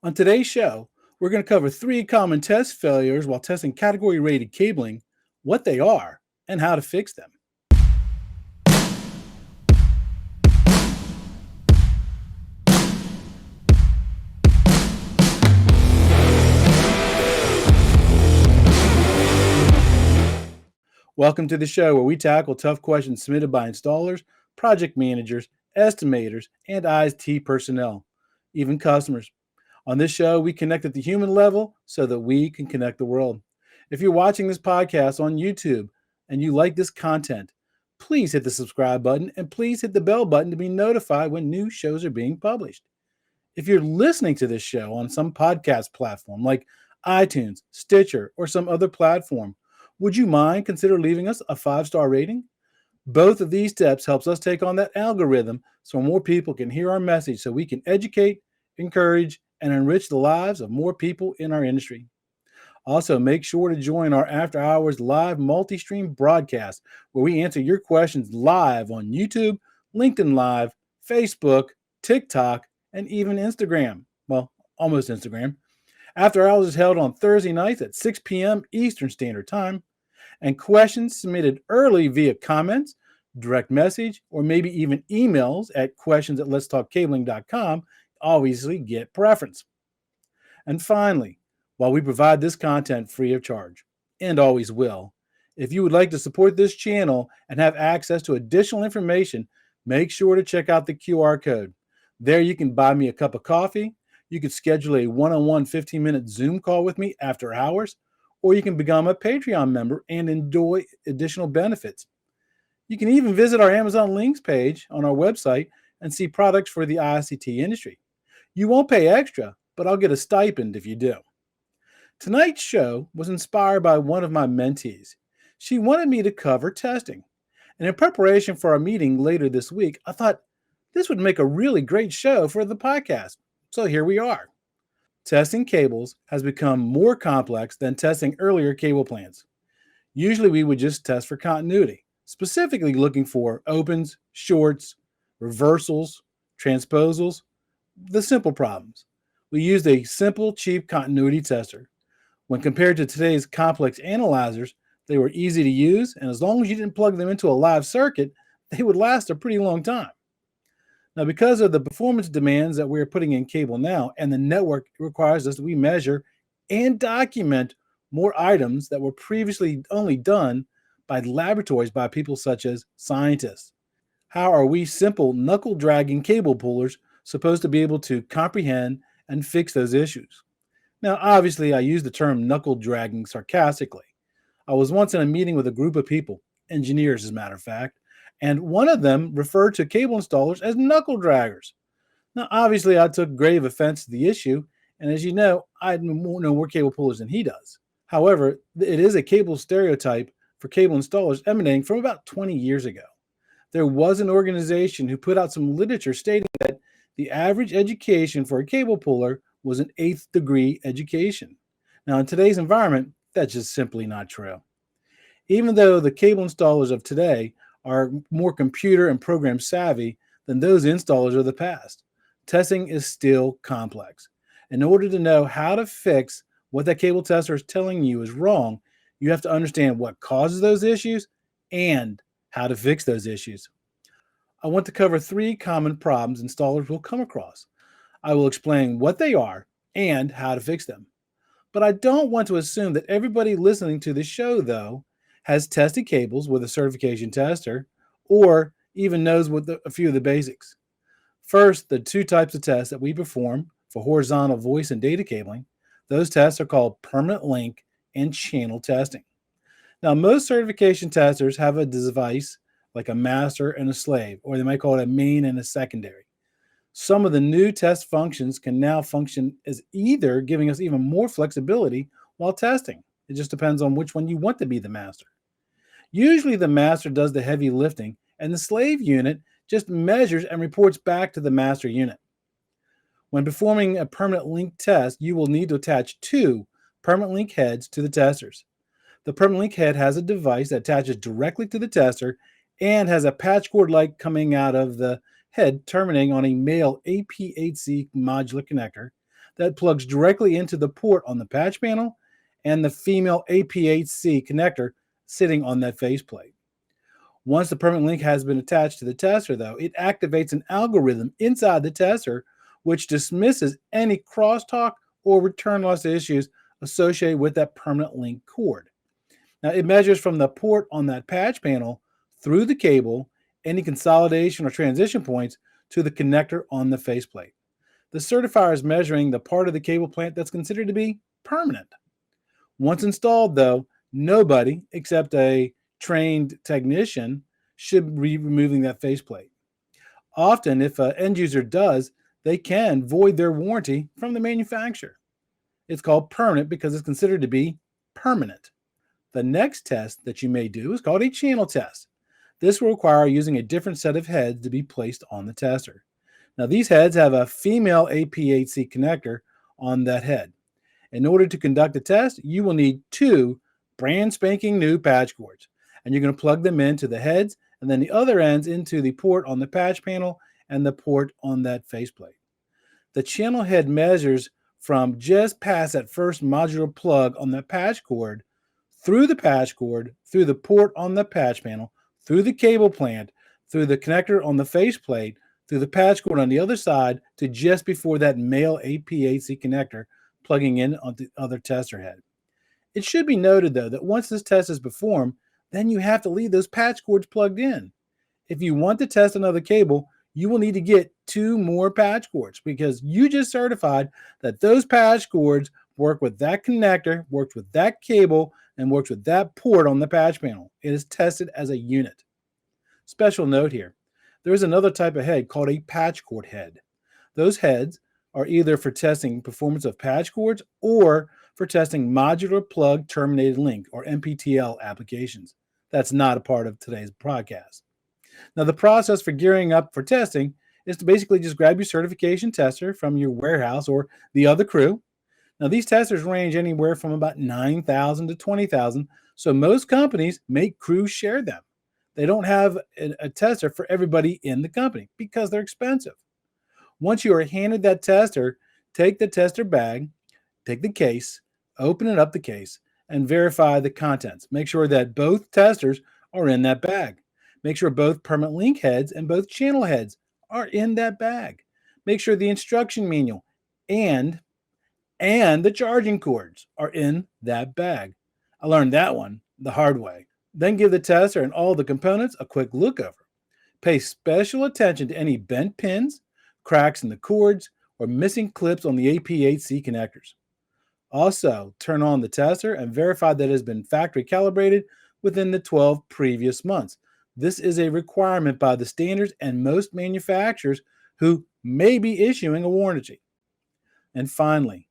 On today's show, we're going to cover three common test failures while testing category rated cabling, what they are, and how to fix them. Welcome to the show where we tackle tough questions submitted by installers, project managers, estimators, and IT personnel, even customers. On this show, we connect at the human level so that we can connect the world. If you're watching this podcast on YouTube and you like this content, please hit the subscribe button and please hit the bell button to be notified when new shows are being published. If you're listening to this show on some podcast platform like iTunes, Stitcher, or some other platform, would you mind consider leaving us a 5-star rating? Both of these steps helps us take on that algorithm so more people can hear our message so we can educate, encourage, and enrich the lives of more people in our industry. Also, make sure to join our After Hours live multi-stream broadcast where we answer your questions live on YouTube, LinkedIn Live, Facebook, TikTok, and even Instagram. Well, almost Instagram. After Hours is held on Thursday nights at 6 p.m. Eastern Standard Time, and questions submitted early via comments, direct message, or maybe even emails at questions@letstalkcabling.com obviously get preference. And finally, while we provide this content free of charge, and always will, if you would like to support this channel and have access to additional information, make sure to check out the QR code. There you can buy me a cup of coffee, you can schedule a one-on-one 15-minute Zoom call with me after hours, or you can become a Patreon member and enjoy additional benefits. You can even visit our Amazon links page on our website and see products for the ICT industry. You won't pay extra, but I'll get a stipend if you do. Tonight's show was inspired by one of my mentees. She wanted me to cover testing. And in preparation for our meeting later this week, I thought this would make a really great show for the podcast. So here we are. Testing cables has become more complex than testing earlier cable plans. Usually we would just test for continuity, specifically looking for opens, shorts, reversals, transposals, the simple problems. We used a simple, cheap continuity tester. When compared to today's complex analyzers, they were easy to use, and as long as you didn't plug them into a live circuit, they would last a pretty long time. Now, because of the performance demands that we're putting in cable now, and the network requires us that we measure and document more items that were previously only done by laboratories by people such as scientists. How are we simple knuckle-dragging cable pullers supposed to be able to comprehend and fix those issues? Now, obviously, I use the term knuckle-dragging sarcastically. I was once in a meeting with a group of people, engineers as a matter of fact, and one of them referred to cable installers as knuckle draggers. Now, obviously, I took grave offense to the issue, and as you know, I know more cable pullers than he does. However, it is a cable stereotype for cable installers emanating from about 20 years ago. There was an organization who put out some literature stating that the average education for a cable puller was an 8th degree education. Now, in today's environment, that's just simply not true. Even though the cable installers of today are more computer and program savvy than those installers of the past, testing is still complex. In order to know how to fix what that cable tester is telling you is wrong, you have to understand what causes those issues and how to fix those issues. I want to cover 3 common problems installers will come across. I will explain what they are and how to fix them. But I don't want to assume that everybody listening to the show, though, has tested cables with a certification tester or even knows a few of the basics. First, the 2 types of tests that we perform for horizontal voice and data cabling, those tests are called permanent link and channel testing. Now, most certification testers have a device like a master and a slave, or they might call it a main and a secondary. Some of the new test functions can now function as either giving us even more flexibility while testing. It just depends on which one you want to be the master. Usually the master does the heavy lifting and the slave unit just measures and reports back to the master unit. When performing a permanent link test, you will need to attach 2 permanent link heads to the testers. The permanent link head has a device that attaches directly to the tester and has a patch cord light coming out of the head terminating on a male AP8C modular connector that plugs directly into the port on the patch panel and the female AP8C connector sitting on that faceplate. Once the permanent link has been attached to the tester, though, it activates an algorithm inside the tester which dismisses any crosstalk or return loss issues associated with that permanent link cord. Now, it measures from the port on that patch panel through the cable, any consolidation or transition points to the connector on the faceplate. The certifier is measuring the part of the cable plant that's considered to be permanent. Once installed, though, nobody except a trained technician should be removing that faceplate. Often, if an end user does, they can void their warranty from the manufacturer. It's called permanent because it's considered to be permanent. The next test that you may do is called a channel test. This will require using a different set of heads to be placed on the tester. Now, these heads have a female AP8C connector on that head. In order to conduct a test, you will need 2 brand spanking new patch cords, and you're going to plug them into the heads and then the other ends into the port on the patch panel and the port on that faceplate. The channel head measures from just past that first modular plug on the patch cord, through the patch cord, through the port on the patch panel, through the cable plant, through the connector on the faceplate, through the patch cord on the other side to just before that male AP8C connector plugging in on the other tester head. It should be noted, though, that once this test is performed, then you have to leave those patch cords plugged in. If you want to test another cable, you will need to get 2 more patch cords because you just certified that those patch cords work with that connector, works with that cable, and works with that port on the patch panel. It is tested as a unit. Special note here, there is another type of head called a patch cord head. Those heads are either for testing performance of patch cords or for testing modular plug terminated link or MPTL applications. That's not a part of today's podcast. Now, the process for gearing up for testing is to basically just grab your certification tester from your warehouse or the other crew. Now, these testers range anywhere from about $9,000 to $20,000, so most companies make crews share them. They don't have a tester for everybody in the company because they're expensive. Once you are handed that tester, take the tester bag, take the case, open it up the case, and verify the contents. Make sure that both testers are in that bag. Make sure both permanent link heads and both channel heads are in that bag. Make sure the instruction manual and the charging cords are in that bag. I learned that one the hard way. Then give the tester and all the components a quick look over. Pay special attention to any bent pins, cracks in the cords, or missing clips on the AP8C connectors. Also, turn on the tester and verify that it has been factory calibrated within the 12 previous months. This is a requirement by the standards and most manufacturers who may be issuing a warranty. And finally,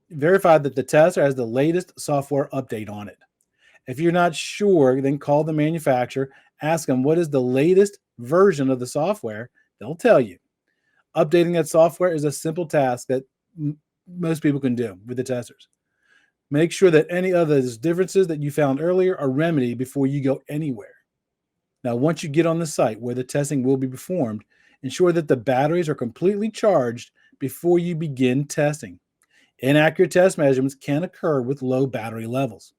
verify that the tester has the latest software update on it. If you're not sure, then call the manufacturer, ask them what is the latest version of the software. They'll tell you. Updating that software is a simple task that most people can do with the testers. Make sure that any of those differences that you found earlier are remedied before you go anywhere. Now, once you get on the site where the testing will be performed, ensure that the batteries are completely charged before you begin testing. Inaccurate test measurements can occur with low battery levels.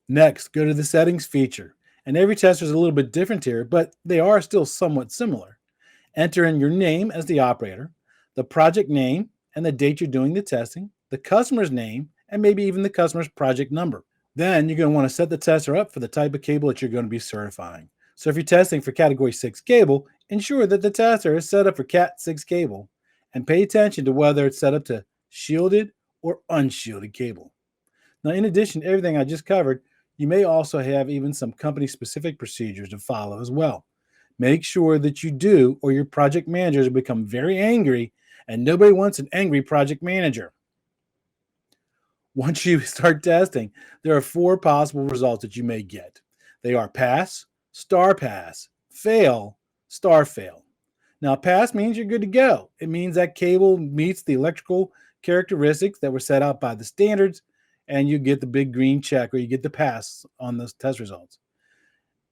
Next, go to the settings feature. And every tester is a little bit different here, but they are still somewhat similar. Enter in your name as the operator, the project name and the date you're doing the testing, the customer's name, and maybe even the customer's project number. Then you're going to want to set the tester up for the type of cable that you're going to be certifying. So if you're testing for Category 6 cable, ensure that the tester is set up for Cat 6 cable and pay attention to whether it's set up to shielded or unshielded cable. Now, in addition to everything I just covered, you may also have even some company-specific procedures to follow as well. Make sure that you do, or your project managers will become very angry, and nobody wants an angry project manager. Once you start testing, there are 4 possible results that you may get. They are pass, star pass, fail, star fail. Now, pass means you're good to go. It means that cable meets the electrical characteristics that were set out by the standards, and you get the big green check or you get the pass on those test results.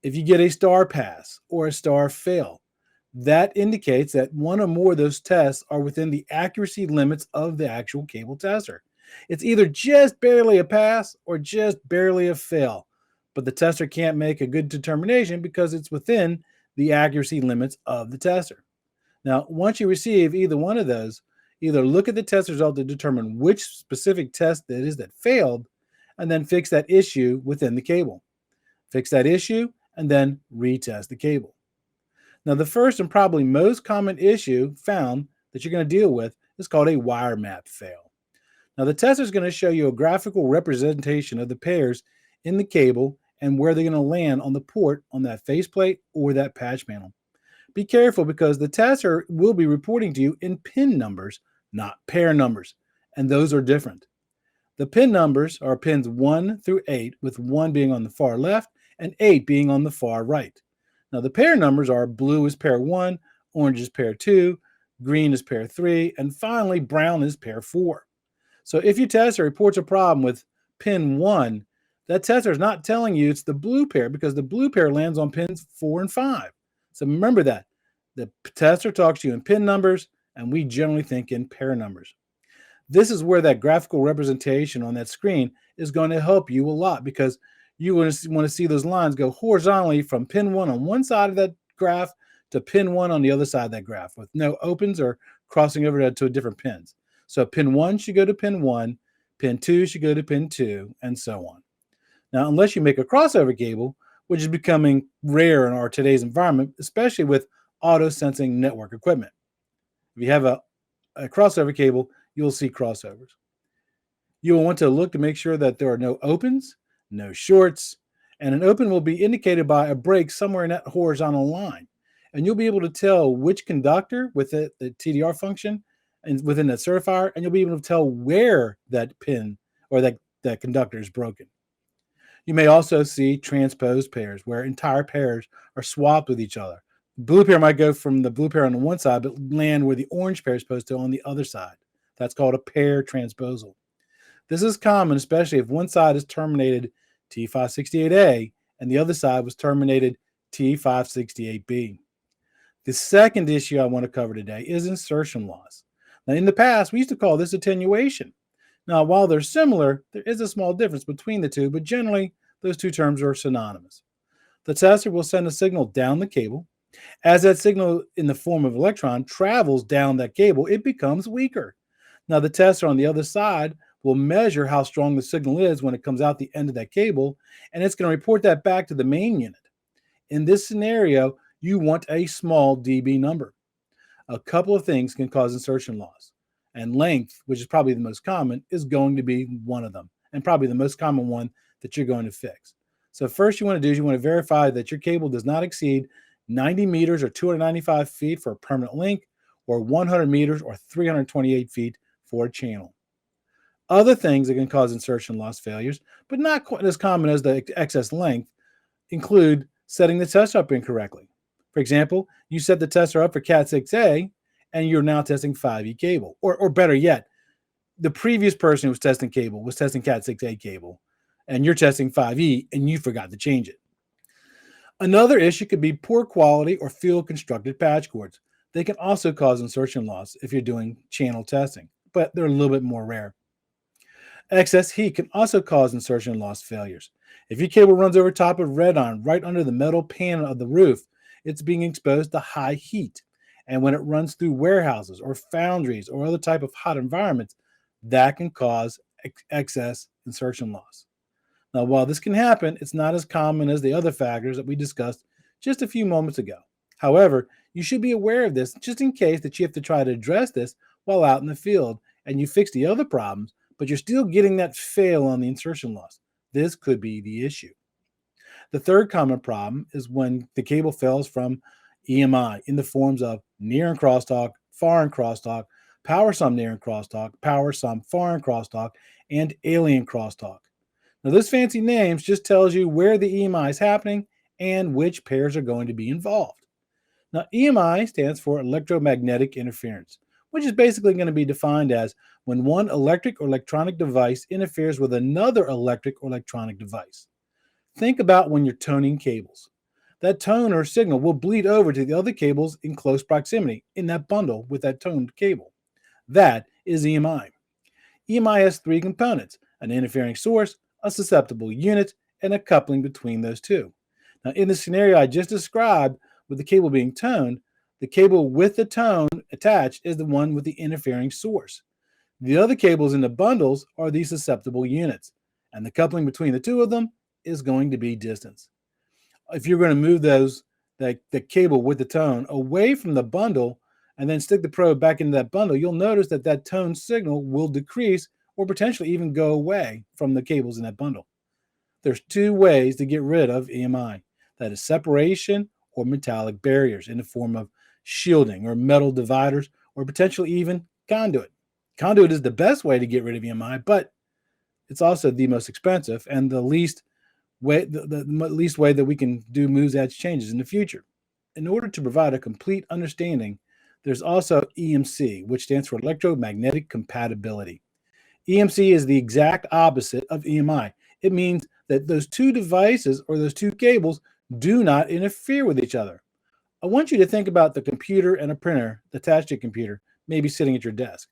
If you get a star pass or a star fail, That indicates that one or more of those tests are within the accuracy limits of the actual cable tester. It's either just barely a pass or just barely a fail, but the tester can't make a good determination because it's within the accuracy limits of the tester. Now, once you receive either one of those, either look at the test result to determine which specific test that is that failed, and then fix that issue within the cable. Fix that issue, and then retest the cable. Now, the first and probably most common issue found that you're going to deal with is called a wire map fail. Now, the tester is going to show you a graphical representation of the pairs in the cable and where they're going to land on the port on that faceplate or that patch panel. Be careful because the tester will be reporting to you in pin numbers, not pair numbers, and those are different. The pin numbers are pins 1 through 8, with 1 being on the far left and 8 being on the far right. Now, the pair numbers are blue is pair 1, orange is pair 2, green is pair 3, and finally brown is pair 4. So if your tester reports a problem with pin 1, that tester is not telling you it's the blue pair because the blue pair lands on pins 4 and 5. So remember that. The tester talks to you in pin numbers, and we generally think in pair numbers. This is where that graphical representation on that screen is going to help you a lot because you want to see those lines go horizontally from pin 1 on one side of that graph to pin 1 on the other side of that graph with no opens or crossing over to different pins. So pin 1 should go to pin 1, pin 2 should go to pin 2, and so on. Now, unless you make a crossover cable, which is becoming rare in our today's environment, especially with auto-sensing network equipment. If you have a crossover cable, you'll see crossovers. You will want to look to make sure that there are no opens, no shorts, and an open will be indicated by a break somewhere in that horizontal line. And you'll be able to tell which conductor with the TDR function and within that certifier, and you'll be able to tell where that pin or that conductor is broken. You may also see transposed pairs where entire pairs are swapped with each other. The blue pair might go from the blue pair on the one side, but land where the orange pair is supposed to on the other side. That's called a pair transposal. This is common, especially if one side is terminated T568A and the other side was terminated T568B. The second issue I want to cover today is insertion loss. Now, in the past, we used to call this attenuation. Now, while they're similar, there is a small difference between the two, but generally, those two terms are synonymous. The tester will send a signal down the cable. As that signal in the form of electron travels down that cable, it becomes weaker. Now, the tester on the other side will measure how strong the signal is when it comes out the end of that cable, and it's going to report that back to the main unit. In this scenario, you want a small dB number. A couple of things can cause insertion loss, and length, which is probably the most common, is going to be one of them, and probably the most common one that you're going to fix. So first you want to do is you want to verify that your cable does not exceed 90 meters or 295 feet for a permanent link, or 100 meters or 328 feet for a channel. Other things that can cause insertion loss failures, but not quite as common as the excess length, include setting the tester up incorrectly. For example, you set the tester up for Cat6A and you're now testing 5E cable. Or better yet, the previous person who was testing cable was testing Cat6A cable and you're testing 5E and you forgot to change it. Another issue could be poor quality or field-constructed patch cords. They can also cause insertion loss if you're doing channel testing, but they're a little bit more rare. Excess heat can also cause insertion loss failures. If your cable runs over top of red iron right under the metal panel of the roof, it's being exposed to high heat. And when it runs through warehouses or foundries or other type of hot environments, that can cause excess insertion loss. Now, while this can happen, it's not as common as the other factors that we discussed just a few moments ago. However, you should be aware of this just in case that you have to try to address this while out in the field and you fix the other problems, but you're still getting that fail on the insertion loss. This could be the issue. The third common problem is when the cable fails from EMI in the forms of near and crosstalk, far and crosstalk, power sum near and crosstalk, power sum far and crosstalk, and alien crosstalk. Now, those fancy names just tells you where the EMI is happening and which pairs are going to be involved. Now, EMI stands for Electromagnetic Interference, which is basically going to be defined as when one electric or electronic device interferes with another electric or electronic device. Think about when you're toning cables. that tone or signal will bleed over to the other cables in close proximity in that bundle with that toned cable. That is EMI. EMI has three components: an interfering source, a susceptible unit, and a coupling between those two. Now, in the scenario I just described with the cable being toned, the cable with the tone attached is the one with the interfering source. The other cables in the bundles are the susceptible units, and the coupling between the two of them is going to be distance. If you're going to move the cable with the tone away from the bundle and then stick the probe back into that bundle, you'll notice that that tone signal will decrease or potentially even go away from the cables in that bundle. There's two ways to get rid of EMI. That is separation or metallic barriers in the form of shielding or metal dividers or potentially even conduit. Conduit is the best way to get rid of EMI, but it's also the most expensive and the least way that we can do moves, adds, changes in the future. In order to provide a complete understanding, there's also EMC, which stands for Electromagnetic Compatibility. EMC is the exact opposite of EMI. It means that those two devices or those two cables do not interfere with each other. I want you to think about the computer and a printer attached to your computer, maybe sitting at your desk.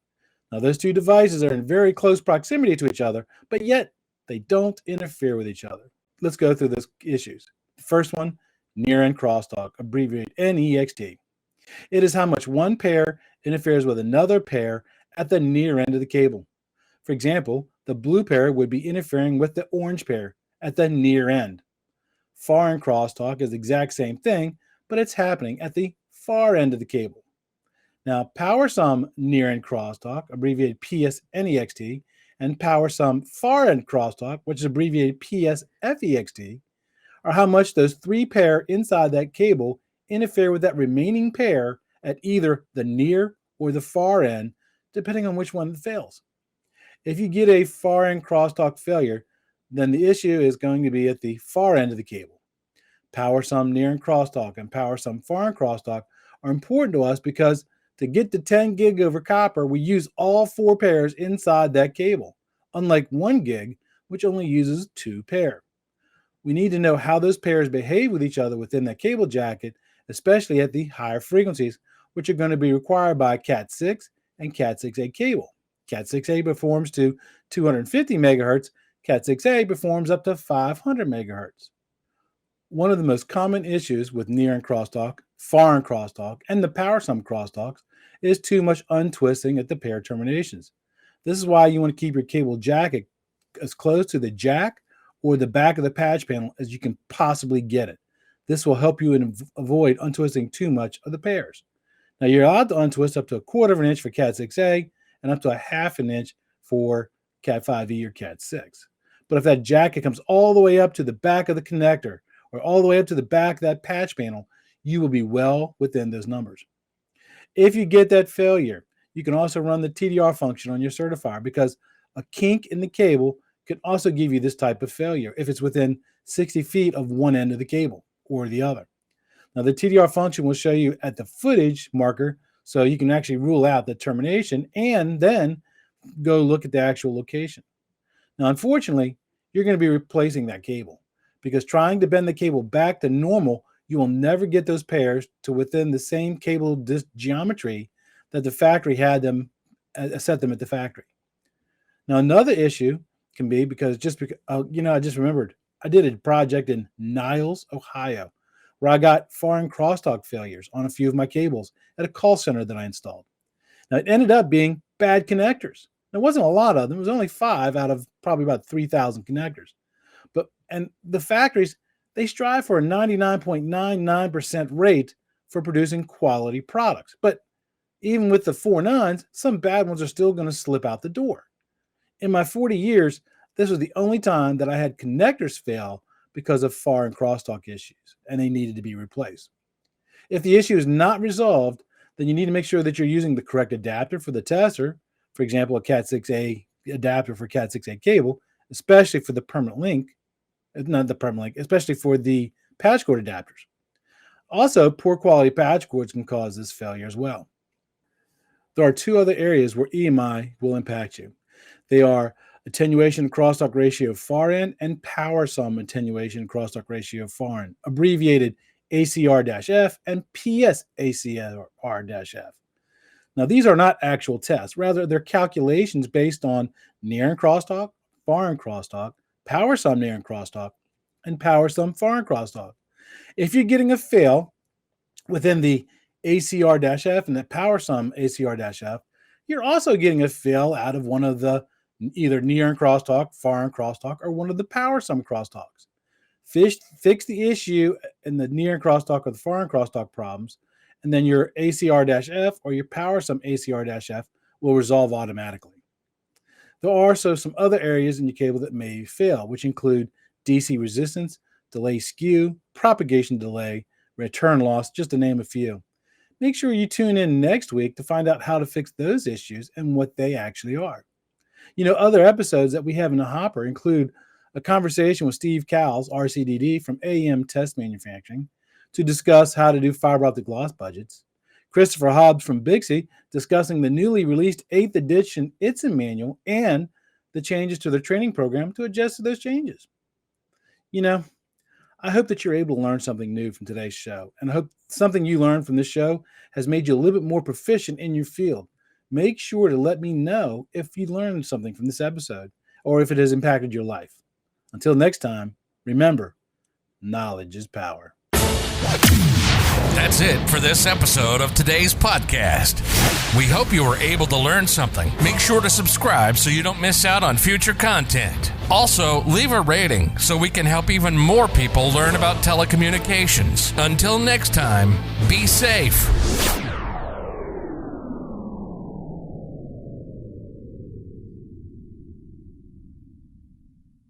Now, those two devices are in very close proximity to each other, but yet they don't interfere with each other. Let's go through those issues. The first one, near-end crosstalk, abbreviated NEXT. It is how much one pair interferes with another pair at the near end of the cable. For example, the blue pair would be interfering with the orange pair at the near end. Far end crosstalk is the exact same thing, but it's happening at the far end of the cable. Now, power sum near end crosstalk, abbreviated PSNEXT, and power sum far end crosstalk, which is abbreviated PSFEXT, are how much those three pair inside that cable interfere with that remaining pair at either the near or the far end, depending on which one fails. If you get a far end crosstalk failure, then the issue is going to be at the far end of the cable. Power sum near end crosstalk and power sum far end crosstalk are important to us because to get to 10 gig over copper, we use all four pairs inside that cable, unlike 1 gig, which only uses 2 pair. We need to know how those pairs behave with each other within that cable jacket, especially at the higher frequencies, which are going to be required by Cat6 and Cat6A cable. Cat6A performs to 250 megahertz, Cat6A performs up to 500 megahertz. One of the most common issues with near-end crosstalk, far-end crosstalk, and the power sum crosstalks is too much untwisting at the pair terminations. This is why you want to keep your cable jacket as close to the jack or the back of the patch panel as you can possibly get it. This will help you avoid untwisting too much of the pairs. Now, you're allowed to untwist up to 1/4 of an inch for Cat6A and up to 1/2 an inch for Cat5e or Cat6. But if that jacket comes all the way up to the back of the connector or all the way up to the back of that patch panel, you will be well within those numbers. If you get that failure, you can also run the TDR function on your certifier because a kink in the cable can also give you this type of failure if it's within 60 feet of one end of the cable or the other. Now, the TDR function will show you at the footage marker, so you can actually rule out the termination and then go look at the actual location. Now, unfortunately, you're going to be replacing that cable because trying to bend the cable back to normal, you will never get those pairs to within the same cable geometry that the factory had them set them at the factory. Now, another issue can be because I just remembered I did a project in Niles, Ohio, where I got foreign crosstalk failures on a few of my cables at a call center that I installed. Now, it ended up being bad connectors. There wasn't a lot of them. It was only 5 out of probably about 3,000 connectors. And the factories, they strive for a 99.99% rate for producing quality products. But even with the 4 nines, some bad ones are still going to slip out the door. In my 40 years, this was the only time that I had connectors fail because of foreign crosstalk issues, and they needed to be replaced. If the issue is not resolved, then you need to make sure that you're using the correct adapter for the tester, for example, a Cat6A adapter for Cat6A cable, especially for the permanent link, not the permanent link, especially for the patch cord adapters. Also, poor quality patch cords can cause this failure as well. There are 2 other areas where EMI will impact you. They are attenuation crosstalk ratio far end and power sum attenuation crosstalk ratio far end, abbreviated ACR-F, and PSACR-F. Now, these are not actual tests. Rather, they're calculations based on near and crosstalk, far and crosstalk, power sum near and crosstalk, and power sum far and crosstalk. If you're getting a fail within the ACR-F and the power sum ACR-F, you're also getting a fail out of one of the either near and crosstalk, far and crosstalk, or one of the power sum crosstalks. Fix the issue in the near and crosstalk or the far and crosstalk problems, and then your ACR-F or your power sum ACR-F will resolve automatically. There are also some other areas in your cable that may fail, which include DC resistance, delay skew, propagation delay, return loss, just to name a few. Make sure you tune in next week to find out how to fix those issues and what they actually are. Other episodes that we have in the hopper include a conversation with Steve Cowles, RCDD from AEM Test Manufacturing, to discuss how to do fiber optic loss budgets. Christopher Hobbs from Bixby discussing the newly released 8th edition ITSM manual and the changes to their training program to adjust to those changes. I hope that you're able to learn something new from today's show, and I hope something you learned from this show has made you a little bit more proficient in your field. Make sure to let me know if you learned something from this episode or if it has impacted your life. Until next time, remember, knowledge is power. That's it for this episode of today's podcast. We hope you were able to learn something. Make sure to subscribe so you don't miss out on future content. Also, leave a rating so we can help even more people learn about telecommunications. Until next time, be safe.